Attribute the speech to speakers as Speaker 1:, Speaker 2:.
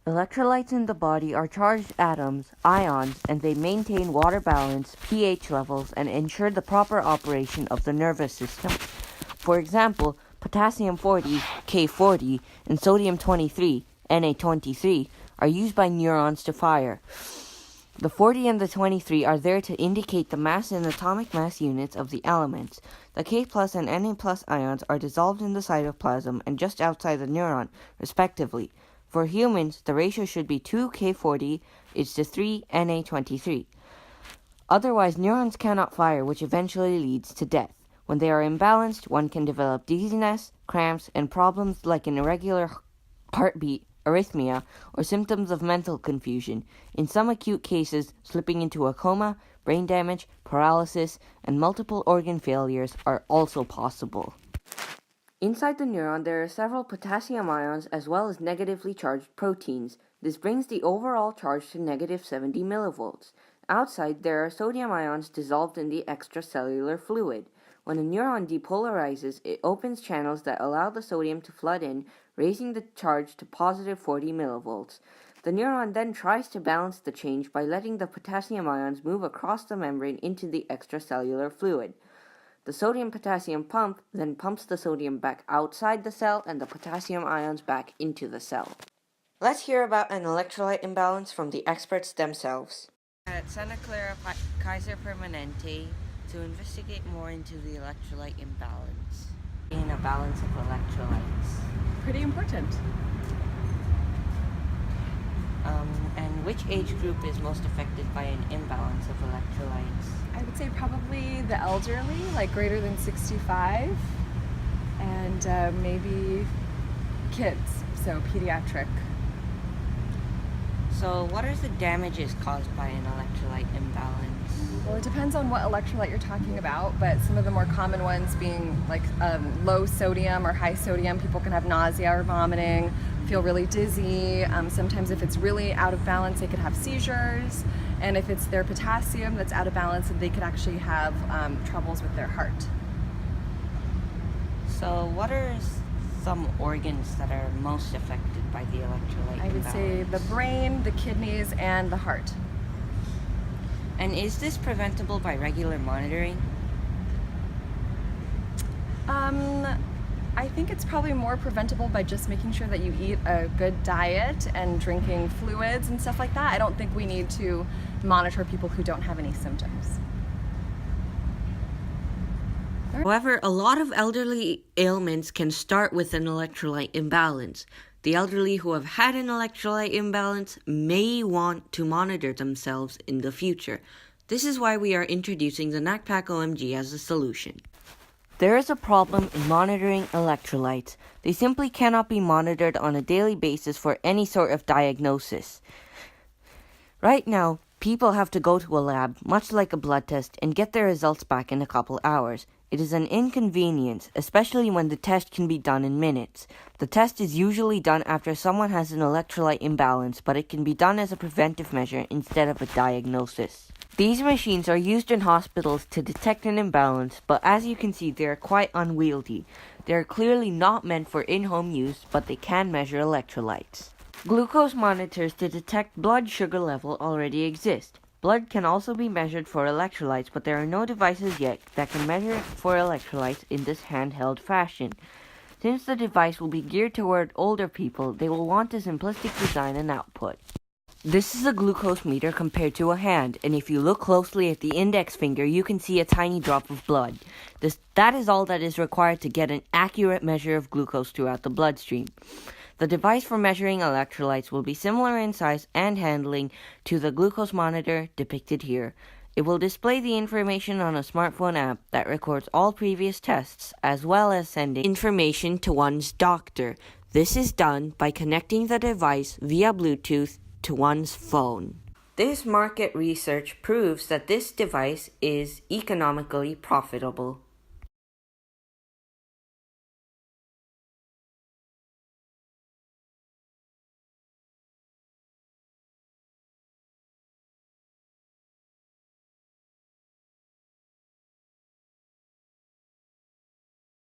Speaker 1: Electrolytes in the body are charged atoms, ions, and they maintain water balance, pH levels, and ensure the proper operation of the nervous system. For example, potassium 40, K40, and sodium 23, Na23, are used by neurons to fire. The 40 and the 23 are there to indicate the mass and atomic mass units of the elements. The K plus and Na plus ions are dissolved in the cytoplasm and just outside the neuron, respectively. For humans, the ratio should be 2 K40 is to 3 Na23. Otherwise, neurons cannot fire, which eventually leads to death. When they are imbalanced, one can develop dizziness, cramps, and problems like an irregular heartbeat, arrhythmia, or symptoms of mental confusion. In some acute cases, slipping into a coma, brain damage, paralysis, and multiple organ failures are also possible. Inside the neuron, there are several potassium ions as well as negatively charged proteins. This brings the overall charge to negative 70 millivolts. Outside, there are sodium ions dissolved in the extracellular fluid. When a neuron depolarizes, it opens channels that allow the sodium to flood in, raising the charge to positive 40 millivolts. The neuron then tries to balance the change by letting the potassium ions move across the membrane into the extracellular fluid. The sodium-potassium pump then pumps the sodium back outside the cell and the potassium ions back into the cell. Let's hear about an electrolyte imbalance from the experts themselves. At Santa Clara Kaiser Permanente to investigate more into the electrolyte imbalance. In a balance of electrolytes.
Speaker 2: Pretty important.
Speaker 1: And which age group is most affected by an imbalance of electrolytes?
Speaker 2: I would say probably the elderly, like greater than 65, and maybe kids, so pediatric.
Speaker 1: So what are the damages caused by an electrolyte imbalance?
Speaker 2: Well, it depends on what electrolyte you're talking about, but some of the more common ones being like low sodium or high sodium. People can have nausea or vomiting, feel really dizzy. Sometimes if it's really out of balance, they could have seizures. And if it's their potassium that's out of balance, they could actually have troubles with their heart.
Speaker 1: So what are some organs that are most affected by the electrolyte
Speaker 2: I would
Speaker 1: imbalance?
Speaker 2: say the brain, the kidneys, and the heart.
Speaker 1: And is this preventable by regular monitoring?
Speaker 2: I think it's probably more preventable by just making sure that you eat a good diet and drinking fluids and stuff like that. I don't think we need to monitor people who don't have any symptoms.
Speaker 1: However, a lot of elderly ailments can start with an electrolyte imbalance. The elderly who have had an electrolyte imbalance may want to monitor themselves in the future. This is why we are introducing the NACPAC OMG as a solution. There is a problem in monitoring electrolytes. They simply cannot be monitored on a daily basis for any sort of diagnosis. Right now, people have to go to a lab, much like a blood test, and get their results back in a couple hours. It is an inconvenience, especially when the test can be done in minutes. The test is usually done after someone has an electrolyte imbalance, but it can be done as a preventive measure instead of a diagnosis. These machines are used in hospitals to detect an imbalance, but as you can see, they are quite unwieldy. They are clearly not meant for in-home use, but they can measure electrolytes. Glucose monitors to detect blood sugar level already exist. Blood can also be measured for electrolytes, but there are no devices yet that can measure for electrolytes in this handheld fashion. Since the device will be geared toward older people, they will want a simplistic design and output. This is a glucose meter compared to a hand, and if you look closely at the index finger, you can see a tiny drop of blood. That is all that is required to get an accurate measure of glucose throughout the bloodstream. The device for measuring electrolytes will be similar in size and handling to the glucose monitor depicted here. It will display the information on a smartphone app that records all previous tests, as well as sending information to one's doctor. This is done by connecting the device via Bluetooth to one's phone. This market research proves that this device is economically profitable.